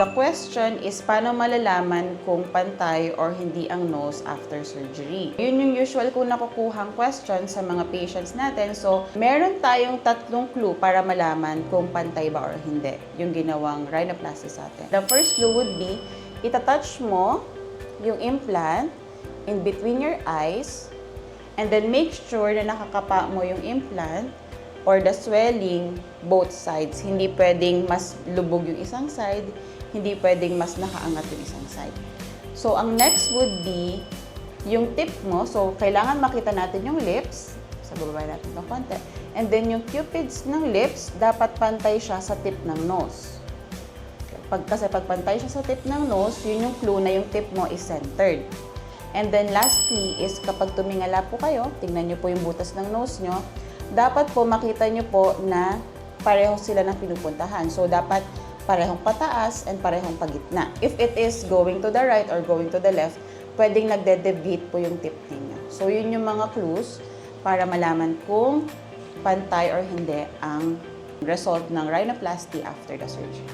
The question is, paano malalaman kung pantay or hindi ang nose after surgery? Yun yung usual ko nakukuhang question sa mga patients natin. So, meron tayong tatlong clue para malaman kung pantay ba or hindi yung ginawang rhinoplasty sa atin. The first clue would be, itatouch mo yung implant in between your eyes and then make sure na nakakapa mo yung implant or the swelling both sides. Hindi pwedeng mas lubog yung isang side, hindi pwedeng mas nakaangat yung isang side. So, ang next would be yung tip mo. So, kailangan makita natin yung lips. So, bababa natin ng konti. And then, yung cupids ng lips, dapat pantay siya sa tip ng nose. Kasi pag pantay siya sa tip ng nose, yun yung clue na yung tip mo is centered. And then, lastly is kapag tumingala po kayo, tingnan nyo po yung butas ng nose nyo, dapat po makita nyo po na pareho sila ng pinupuntahan. So, dapat parehong pataas and parehong pagitna. If it is going to the right or going to the left, pwedeng nagde-deviate po yung tip ninyo. So, yun yung mga clues para malaman kung pantay or hindi ang result ng rhinoplasty after the surgery.